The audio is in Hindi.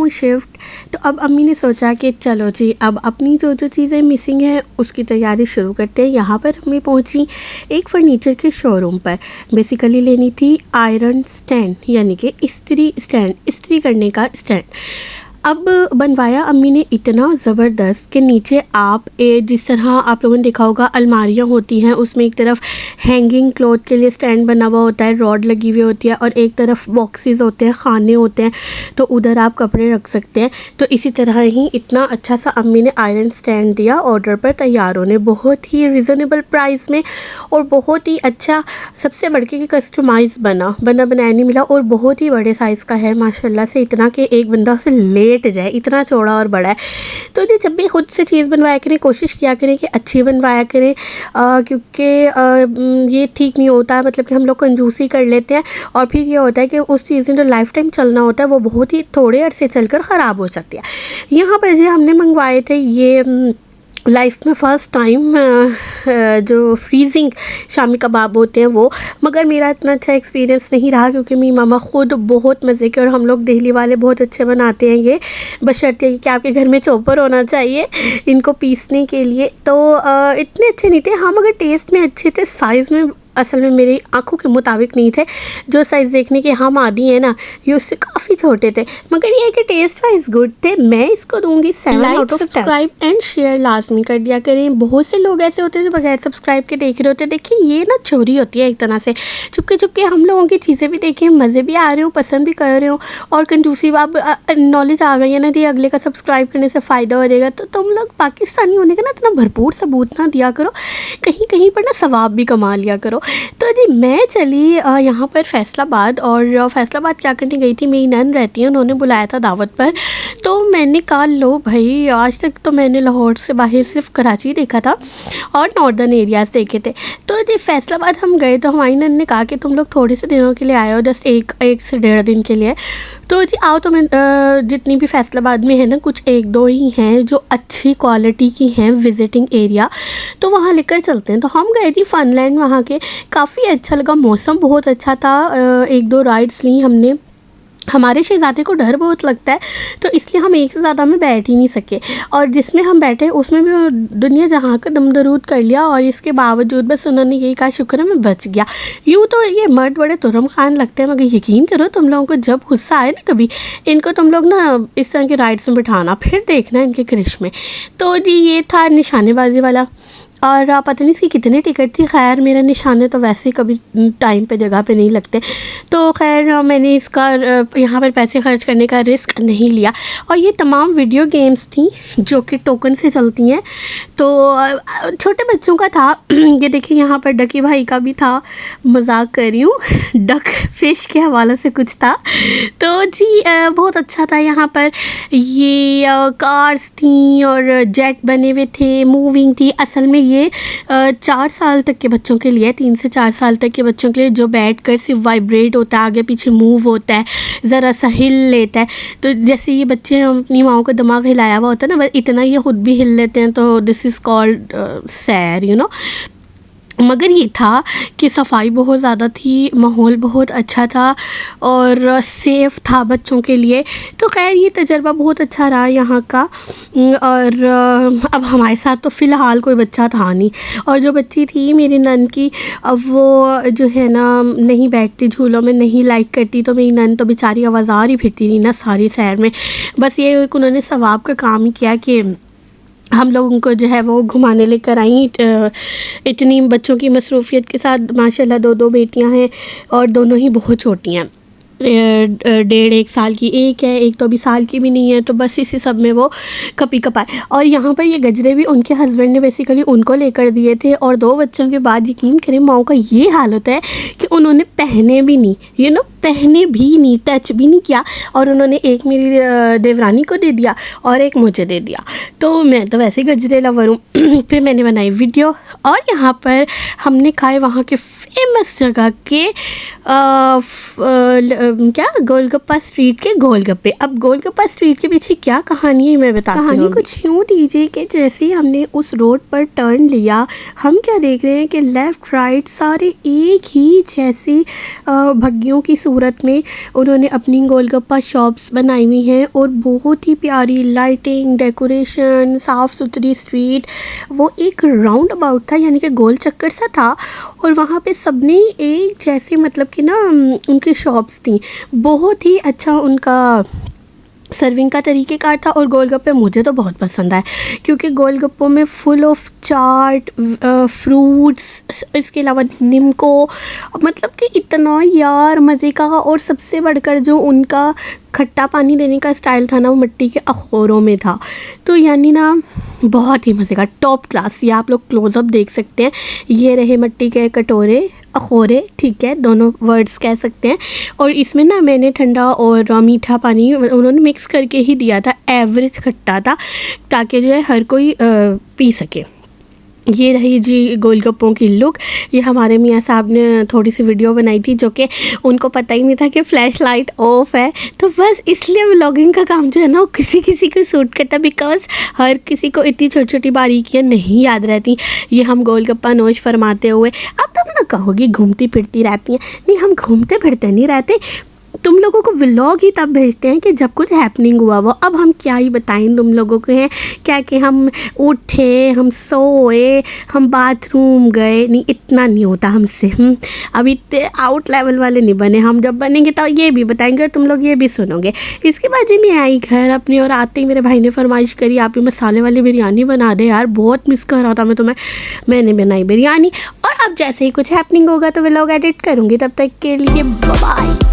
हूँ शिफ्ट। तो अब अम्मी ने सोचा कि चलो जी अब अपनी जो जो चीज़ें मिसिंग हैं उसकी तैयारी शुरू करते हैं। यहाँ पर अम्मी पहुँची एक फ़र्नीचर के शोरूम पर। बेसिकली लेनी थी आयरन स्टैंड, यानी कि इस्त्री स्टैंड, इस्त्री करने का स्टैंड। अब बनवाया अम्मी ने इतना ज़बरदस्त कि नीचे आप जिस तरह आप लोगों ने देखा होगा अलमारियाँ होती हैं, उसमें एक तरफ हैंगिंग क्लॉथ के लिए स्टैंड बना हुआ होता है, रॉड लगी हुई होती है, और एक तरफ बॉक्सेस होते हैं, खाने होते हैं, तो उधर आप कपड़े रख सकते हैं। तो इसी तरह ही इतना अच्छा सा अम्मी ने आयरन स्टैंड दिया ऑर्डर पर तैयार होने, बहुत ही रिजनेबल प्राइस में और बहुत ही अच्छा, सबसे बढ़ के कस्टमाइज़ बना बनाया नहीं मिला, और बहुत ही बड़े साइज़ का है माशाल्लाह से, इतना कि एक बंदा उसे लेट जाए, इतना चौड़ा और बड़ा है। तो जी जब भी खुद से चीज़ बनवाया करें कोशिश किया करें कि अच्छी बनवाया करें, क्योंकि ये ठीक नहीं होता है, मतलब कि हम लोग कंजूसी कर लेते हैं और फिर ये होता है कि उस चीज़ में जो लाइफ टाइम चलना होता है वो बहुत ही थोड़े अरसे चलकर ख़राब हो सकती है। यहाँ पर जी हमने मंगवाए थे ये लाइफ में फ़र्स्ट टाइम जो फ्रीजिंग शामी कबाब होते हैं वो, मगर मेरा इतना अच्छा एक्सपीरियंस नहीं रहा क्योंकि मेरी मामा ख़ुद बहुत मज़े के, और हम लोग दिल्ली वाले बहुत अच्छे बनाते हैं ये, बशर्ते कि आपके घर में चॉपर होना चाहिए इनको पीसने के लिए। तो इतने अच्छे नहीं थे, हाँ मगर टेस्ट में अच्छे थे, साइज़ में असल में मेरी आंखों के मुताबिक नहीं थे, जो साइज़ देखने के हम आदी हैं ना ये उससे काफ़ी छोटे थे, मगर ये कि टेस्ट वाइज गुड थे। मैं इसको दूंगी 7 out of 10। Subscribe and share लाजमी कर दिया करें। बहुत से लोग ऐसे होते हैं जो बगैर सब्सक्राइब के देख रहे होते हैं। देखिए ये ना चोरी होती है एक तरह से, चुपके चुपके हम लोगों की चीज़ें भी देखें, मज़े भी आ रहे हो, पसंद भी कर रहे हो, और कंजूसी अब नॉलेज आ गई है ना, ये अगले का सब्सक्राइब करने से फ़ायदा हो जाएगा। तो तुम लोग पाकिस्तानी होने का ना इतना भरपूर सबूत ना दिया करो, कहीं कहीं पर ना सवाब भी कमा लिया करो। तो जी मैं चली यहाँ पर फैसलाबाद, और फैसलाबाद क्या करने गई थी, मेरी नन रहती है, उन्होंने बुलाया था दावत पर। तो मैंने कहा लो भाई, आज तक तो मैंने लाहौर से बाहर सिर्फ कराची देखा था और नॉर्दर्न एरियाज़ देखे थे। तो जी फैसलाबाद हम गए तो हमारी नन ने कहा कि तुम लोग थोड़े से दिनों के लिए आए हो, जस्ट एक से 1.5 दिन के लिए। तो जी आओ, तो मैं जितनी भी फैसलाबाद में है ना कुछ 1-2 ही हैं जो अच्छी क्वालिटी की हैं विज़िटिंग एरिया, तो वहाँ लेकर चलते हैं। तो हम गए थी फनलैंड, वहाँ के काफ़ी अच्छा लगा, मौसम बहुत अच्छा था। 1-2 राइड्स ली हमने। हमारे शहज़ादे को डर बहुत लगता है तो इसलिए हम एक से ज़्यादा में बैठ ही नहीं सके, और जिसमें हम बैठे उसमें भी दुनिया जहाँ का दम दरूद कर लिया, और इसके बावजूद बस उन्होंने यही कहा शुक्र है मैं बच गया। यूँ तो ये मर्द बड़े तुरम खान लगते हैं, मगर यकीन करो तुम लोगों को जब गुस्सा आए ना कभी, इनको तुम लोग ना इस तरह के राइड्स में बिठाना, फिर देखना इनके करिश्मे। तो जी ये था निशानेबाजी वाला, और पता नहीं इसकी कितनी टिकट थी। खैर मेरा निशाने तो वैसे ही कभी टाइम पे जगह पे नहीं लगते, तो खैर मैंने इसका यहाँ पर पैसे खर्च करने का रिस्क नहीं लिया। और ये तमाम वीडियो गेम्स थी जो कि टोकन से चलती हैं, तो छोटे बच्चों का था। ये देखिए यहाँ पर डकी भाई का भी था, मजाक कर रही हूँ, डक फिश के हवाले से कुछ था। तो जी बहुत अच्छा था। यहाँ पर ये कार्स थी और जेट बने हुए थे, मूविंग थी। असल में ये 4 साल तक के बच्चों के लिए, 3 से 4 साल तक के बच्चों के लिए, जो बैठकर सिर्फ वाइब्रेट होता है, आगे पीछे मूव होता है, ज़रा सा हिल लेता है। तो जैसे ये बच्चे अपनी माओ का दिमाग हिलाया हुआ होता है ना, इतना ये खुद भी हिल लेते हैं, तो दिस इज़ कॉल्ड सैर, यू नो। मगर ये था कि सफाई बहुत ज़्यादा थी, माहौल बहुत अच्छा था और सेफ़ था बच्चों के लिए। तो खैर ये तजर्बा बहुत अच्छा रहा यहाँ का। और अब हमारे साथ तो फ़िलहाल कोई बच्चा था नहीं, और जो बच्ची थी मेरी नन की, अब वो जो है ना नहीं बैठती झूलों में, नहीं लाइक करती, तो मेरी नन तो बेचारी आवाज़ार ही फिरती रही ना सारी सैर में। बस ये उन्होंने सवाब का काम ही किया कि हम लोगों को जो है वो घुमाने लेकर आई। इतनी बच्चों की मसरूफ़ियत के साथ, माशाल्लाह 2 बेटियां हैं और दोनों ही बहुत छोटी हैं, 1.5 साल की एक है, एक तो अभी साल की भी नहीं है। तो बस इसी सब में वो कपी कपाए। और यहाँ पर ये गजरे भी उनके हस्बैंड ने बेसिकली उनको लेकर दिए थे, और 2 बच्चों के बाद यकीन करें माओ का ये हाल होता है कि उन्होंने पहने भी नहीं, यू नो, पहने भी नहीं, टच भी नहीं किया। और उन्होंने एक मेरी देवरानी को दे दिया और एक मुझे दे दिया। तो मैं तो वैसे ही गजरे लवर हूँ। फिर मैंने बनाई वीडियो, और यहाँ पर हमने खाए वहाँ के फेमस जगह के क्या गोलगप्पा स्ट्रीट के गोलगप्पे। अब गोलगप्पा स्ट्रीट के पीछे क्या कहानी है मैं बताती हूँ। कहानी कुछ यूँ दीजिए कि जैसे ही हमने उस रोड पर टर्न लिया, हम क्या देख रहे हैं कि लेफ़्ट राइट सारे एक ही जैसी भग्गियों की सूरत सूरत में उन्होंने अपनी गोलगप्पा शॉप्स बनाई हुई हैं और बहुत ही प्यारी लाइटिंग, डेकोरेशन, साफ़ सुथरी स्ट्रीट। वो एक राउंड अबाउट था, यानी कि गोल चक्कर सा था, और वहाँ पे सबने एक जैसे मतलब कि ना उनकी शॉप्स थी। बहुत ही अच्छा उनका सर्विंग का तरीक़ेकार था। और गोलगप्पे मुझे तो बहुत पसंद आए, क्योंकि गोलगप्पों में फुल ऑफ चाट, फ्रूट्स, इसके अलावा निम्को, मतलब कि इतना यार मज़े का। और सबसे बढ़कर जो उनका खट्टा पानी देने का स्टाइल था ना, वो मिट्टी के अखोरों में था। तो यानी ना बहुत ही मज़े का, टॉप क्लास। ये आप लोग क्लोज़अप देख सकते हैं। ये रहे मिट्टी के कटोरे, अखोरे, ठीक है, दोनों वर्ड्स कह सकते हैं। और इसमें ना मैंने ठंडा और मीठा पानी उन्होंने मिक्स करके ही दिया था, एवरेज खट्टा था, ताकि जो है हर कोई पी सके। ये रही जी गोलगप्पों की लुक। ये हमारे मियाँ साहब ने थोड़ी सी वीडियो बनाई थी, जो कि उनको पता ही नहीं था कि फ्लैश लाइट ऑफ है, तो बस इसलिए व्लॉगिंग का काम जो है ना वो किसी किसी को सूट करता, बिकॉज हर किसी को इतनी छोटी छोटी बारीकियाँ नहीं याद रहती। ये हम गोलगप्पा नोश फरमाते हुए, अब तुम ना कहोगी घूमती फिरती रहती हैं, नहीं हम घूमते फिरते नहीं रहते, तुम लोगों को व्लॉग ही तब भेजते हैं कि जब कुछ हैपनिंग हुआ वो। अब हम क्या ही बताएं तुम लोगों को, हैं क्या कि हम उठे, हम सोए, हम बाथरूम गए, नहीं इतना नहीं होता हमसे। अभी इतने आउट लेवल वाले नहीं बने हम, जब बनेंगे तो ये भी बताएंगे और तुम लोग ये भी सुनोगे। इसके बाद जी मैं आई घर अपने, और आते ही मेरे भाई ने फरमाइश करी आप ही मसाले वाली बिरयानी बना दे यार, बहुत मिस कर रहा था मैं तुम्हें। मैंने बनाई बिरयानी, और अब जैसे ही कुछ हैपनिंग होगा तो व्लॉग एडिट करूँगी। तब तक के लिए बाय बाय।